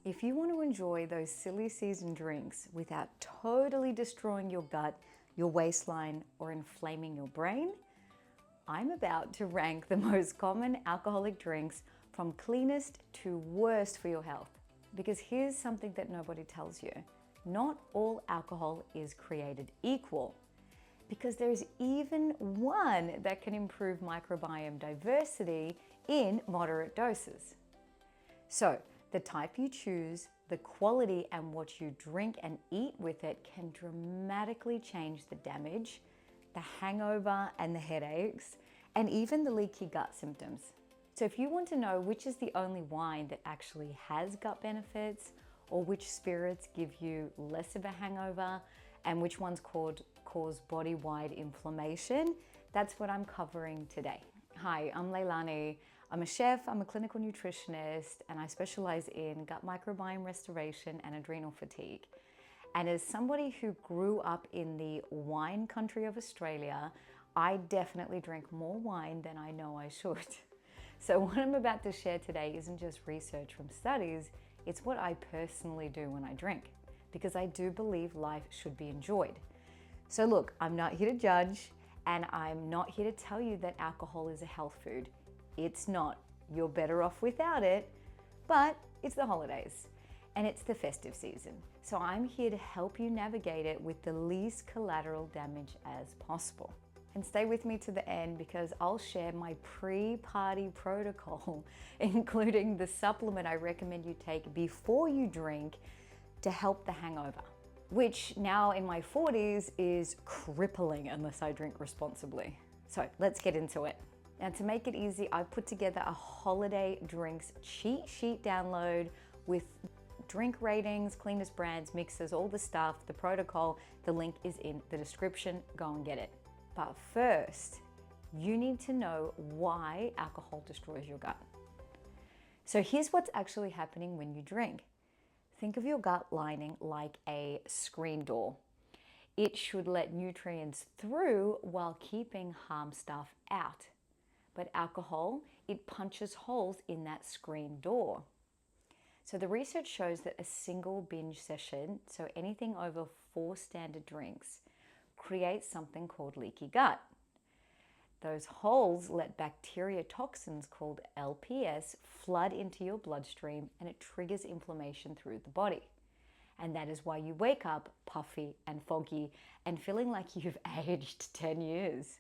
If you want to enjoy those silly season drinks without totally destroying your gut, your waistline, or inflaming your brain, I'm about to rank the most common alcoholic drinks from cleanest to worst for your health. Because here's something that nobody tells you. Not all alcohol is created equal. Because there's even one that can improve microbiome diversity in moderate doses. So, the type you choose, the quality, and what you drink and eat with it can dramatically change the damage, the hangover and the headaches, and even the leaky gut symptoms. So if you want to know which is the only wine that actually has gut benefits, or which spirits give you less of a hangover, and which ones cause body-wide inflammation, that's what I'm covering today. Hi, I'm Leilani. I'm a chef, I'm a clinical nutritionist, and I specialize in gut microbiome restoration and adrenal fatigue. And as somebody who grew up in the wine country of Australia, I definitely drink more wine than I know I should. So what I'm about to share today isn't just research from studies, it's what I personally do when I drink, because I do believe life should be enjoyed. So look, I'm not here to judge, and I'm not here to tell you that alcohol is a health food. It's not. You're better off without it, but it's the holidays and it's the festive season. So I'm here to help you navigate it with the least collateral damage as possible. And stay with me to the end because I'll share my pre-party protocol, including the supplement I recommend you take before you drink to help the hangover, which now in my 40s is crippling unless I drink responsibly. So let's get into it. Now to make it easy, I've put together a holiday drinks cheat sheet download with drink ratings, cleanest brands, mixes, all the stuff, the protocol. The link is in the description, go and get it. But first, you need to know why alcohol destroys your gut. So here's what's actually happening when you drink. Think of your gut lining like a screen door. It should let nutrients through while keeping harm stuff out. But alcohol, it punches holes in that screen door. So the research shows that a single binge session, so anything over 4 standard drinks, creates something called leaky gut. Those holes let bacteria toxins called LPS flood into your bloodstream, and it triggers inflammation through the body. And that is why you wake up puffy and foggy and feeling like you've aged 10 years.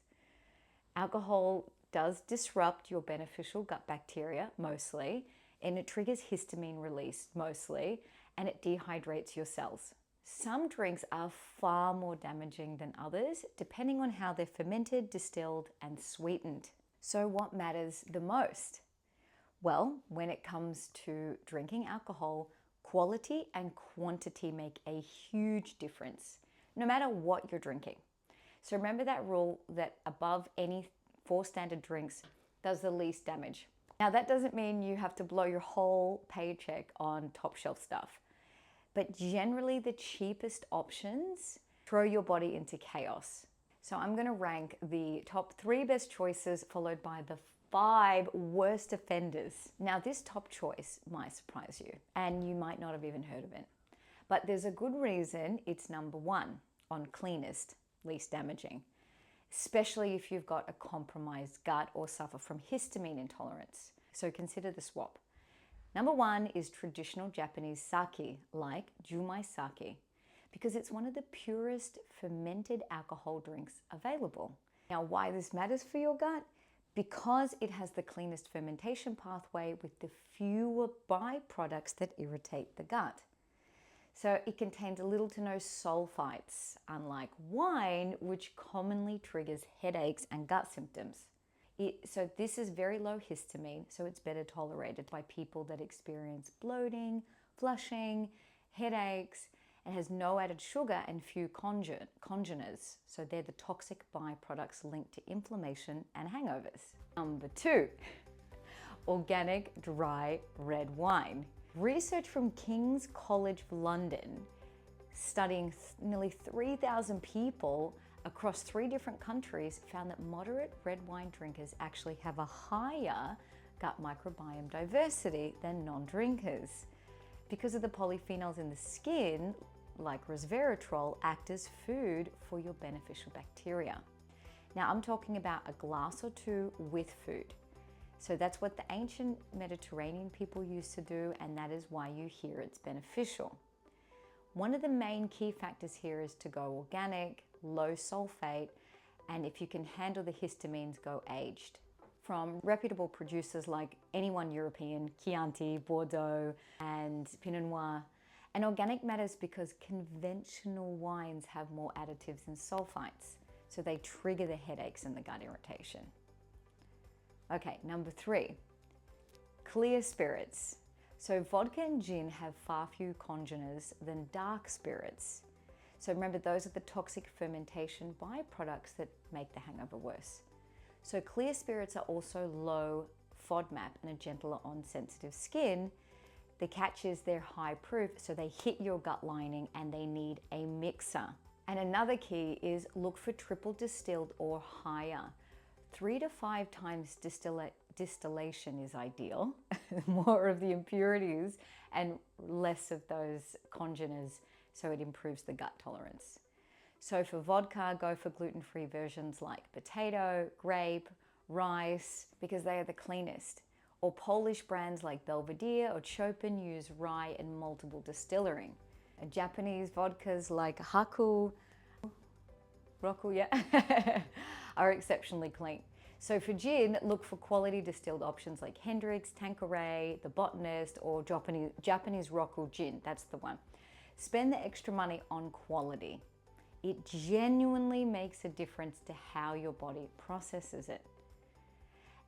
Alcohol does disrupt your beneficial gut bacteria mostly, and it triggers histamine release mostly, and it dehydrates your cells. Some drinks are far more damaging than others, depending on how they're fermented, distilled, and sweetened. So what matters the most? Well, when it comes to drinking alcohol, quality and quantity make a huge difference, no matter what you're drinking. So remember that rule that above any 4 standard drinks does the least damage. Now that doesn't mean you have to blow your whole paycheck on top shelf stuff, but generally the cheapest options throw your body into chaos. So I'm gonna rank the top 3 best choices followed by the 5 worst offenders. Now this top choice might surprise you and you might not have even heard of it, but there's a good reason it's number 1 on cleanest, least damaging, especially if you've got a compromised gut or suffer from histamine intolerance. So consider the swap. Number 1 is traditional Japanese sake, like Jumai sake, because it's one of the purest fermented alcohol drinks available. Now, why this matters for your gut? Because it has the cleanest fermentation pathway with the fewer byproducts that irritate the gut. So it contains little to no sulfites, unlike wine, which commonly triggers headaches and gut symptoms. So this is very low histamine, so it's better tolerated by people that experience bloating, flushing, headaches, and has no added sugar and few congeners. So they're the toxic byproducts linked to inflammation and hangovers. Number 2, organic dry red wine. Research from King's College London, studying nearly 3,000 people across 3 different countries, found that moderate red wine drinkers actually have a higher gut microbiome diversity than non-drinkers. because of the polyphenols in the skin, like resveratrol, act as food for your beneficial bacteria. Now I'm talking about a glass or two with food. So that's what the ancient Mediterranean people used to do, and that is why you hear it's beneficial. One of the main key factors here is to go organic, low sulfate, and if you can handle the histamines, go aged. From reputable producers like Anyone European, Chianti, Bordeaux, and Pinot Noir. And organic matters because conventional wines have more additives and sulfites, so they trigger the headaches and the gut irritation. Okay, number 3, clear spirits. So vodka and gin have far fewer congeners than dark spirits. So remember, those are the toxic fermentation byproducts that make the hangover worse. So clear spirits are also low FODMAP and a gentler on sensitive skin. The catch is they're high proof, so they hit your gut lining and they need a mixer. And another key is look for triple distilled or higher. 3 to 5 times distillation is ideal. More of the impurities and less of those congeners, so it improves the gut tolerance. So for vodka, go for gluten-free versions like potato, grape, rice, because they are the cleanest. Or Polish brands like Belvedere or Chopin use rye and multiple distilling. And Japanese vodkas like Roku, yeah, are exceptionally clean. So for gin, look for quality distilled options like Hendrick's, Tanqueray, The Botanist, or Japanese Roku gin. That's the one. Spend the extra money on quality. It genuinely makes a difference to how your body processes it.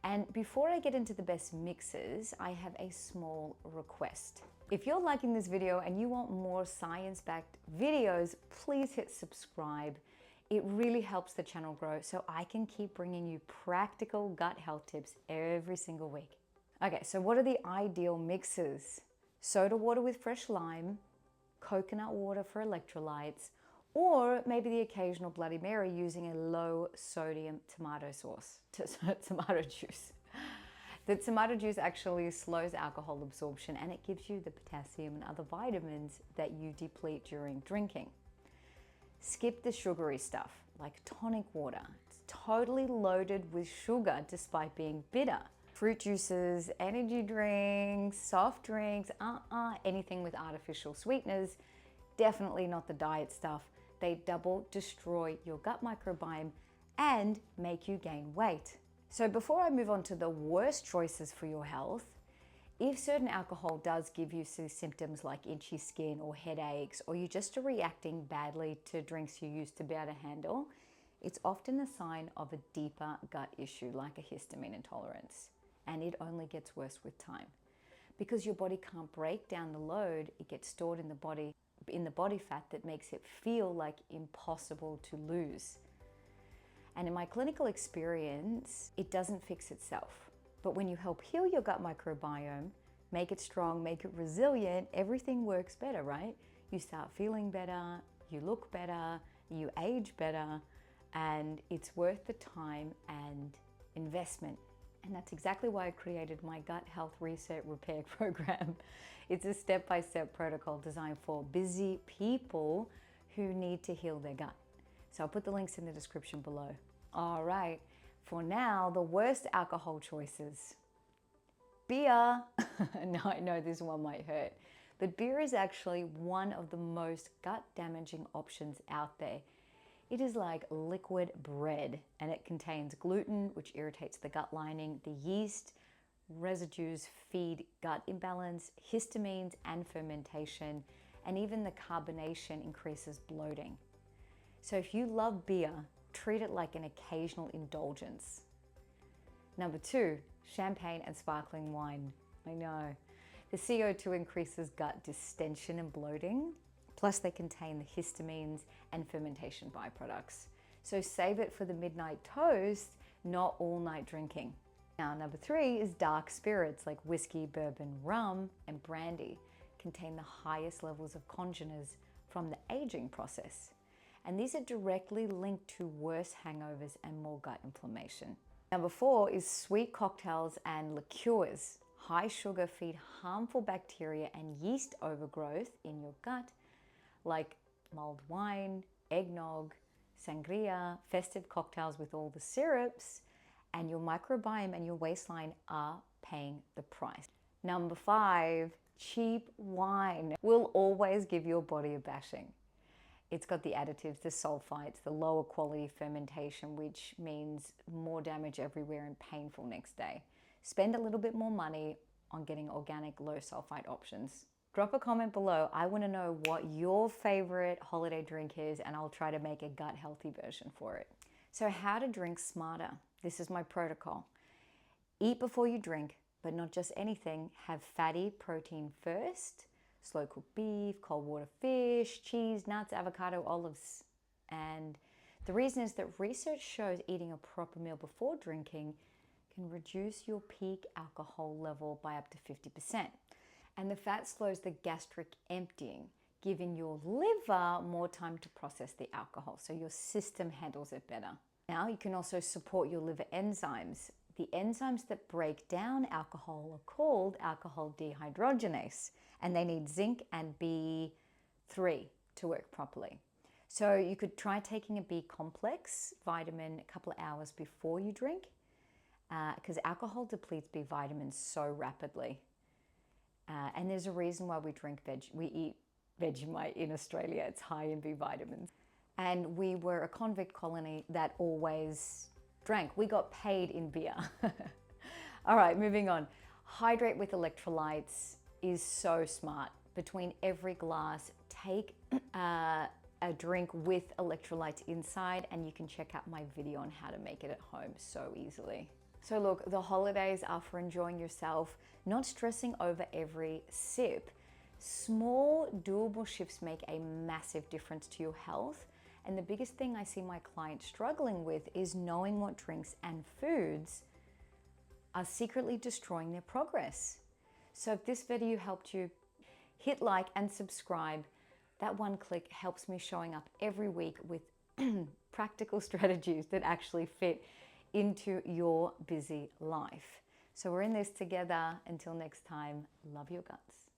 And before I get into the best mixes, I have a small request. If you're liking this video and you want more science-backed videos, please hit subscribe. It really helps the channel grow so I can keep bringing you practical gut health tips every single week. Okay, so what are the ideal mixes? Soda water with fresh lime, coconut water for electrolytes, or maybe the occasional Bloody Mary using a low sodium tomato juice. The tomato juice actually slows alcohol absorption and it gives you the potassium and other vitamins that you deplete during drinking. Skip the sugary stuff like tonic water. It's totally loaded with sugar despite being bitter. Fruit juices, energy drinks, soft drinks, anything with artificial sweeteners, definitely not the diet stuff. They double destroy your gut microbiome and make you gain weight. So before I move on to the worst choices for your health, if certain alcohol does give you symptoms like itchy skin or headaches, or you just are reacting badly to drinks you used to be able to handle, it's often a sign of a deeper gut issue like a histamine intolerance. And it only gets worse with time. Because your body can't break down the load, it gets stored in the body fat that makes it feel like impossible to lose. And in my clinical experience, it doesn't fix itself. But when you help heal your gut microbiome, make it strong, make it resilient, everything works better, right? You start feeling better, you look better, you age better, and it's worth the time and investment. And that's exactly why I created my Gut Health Reset Repair program. It's a step-by-step protocol designed for busy people who need to heal their gut. So I'll put the links in the description below. All right, for now, the worst alcohol choices. Beer. Now I know this one might hurt, but beer is actually one of the most gut-damaging options out there. It is like liquid bread, and it contains gluten, which irritates the gut lining. The yeast residues feed gut imbalance, histamines and fermentation, and even the carbonation increases bloating. So if you love beer, treat it like an occasional indulgence. Number 2, champagne and sparkling wine. I know. The CO2 increases gut distension and bloating. Plus they contain the histamines and fermentation byproducts. So save it for the midnight toast, not all night drinking. Now, number 3 is dark spirits like whiskey, bourbon, rum, and brandy contain the highest levels of congeners from the aging process. And these are directly linked to worse hangovers and more gut inflammation. Number 4 is sweet cocktails and liqueurs, High sugar feed harmful bacteria and yeast overgrowth in your gut, like mulled wine, eggnog, sangria, festive cocktails with all the syrups, and your microbiome and your waistline are paying the price. Number 5, cheap wine will always give your body a bashing. It's got the additives, the sulfites, the lower quality fermentation, which means more damage everywhere and painful next day. Spend a little bit more money on getting organic low sulfite options. Drop a comment below. I want to know what your favorite holiday drink is, and I'll try to make a gut healthy version for it. So how to drink smarter. This is my protocol. Eat before you drink, but not just anything. Have fatty protein first. Slow cooked beef, cold water fish, cheese, nuts, avocado, olives. And the reason is that research shows eating a proper meal before drinking can reduce your peak alcohol level by up to 50%. And the fat slows the gastric emptying, giving your liver more time to process the alcohol, so your system handles it better. Now you can also support your liver enzymes. The enzymes that break down alcohol are called alcohol dehydrogenase, and they need zinc and B3 to work properly. So you could try taking a B complex vitamin a couple of hours before you drink, because alcohol depletes B vitamins so rapidly. And there's a reason why we eat Vegemite in Australia. It's high in B vitamins. And we were a convict colony that always drank. We got paid in beer. All right, moving on. Hydrate with electrolytes is so smart. Between every glass, take a drink with electrolytes inside, and you can check out my video on how to make it at home so easily. So look, the holidays are for enjoying yourself, not stressing over every sip. Small, doable shifts make a massive difference to your health. And the biggest thing I see my clients struggling with is knowing what drinks and foods are secretly destroying their progress. So if this video helped you, hit like and subscribe. That one click helps me showing up every week with practical strategies that actually fit into your busy life. So we're in this together. Until next time, love your guts.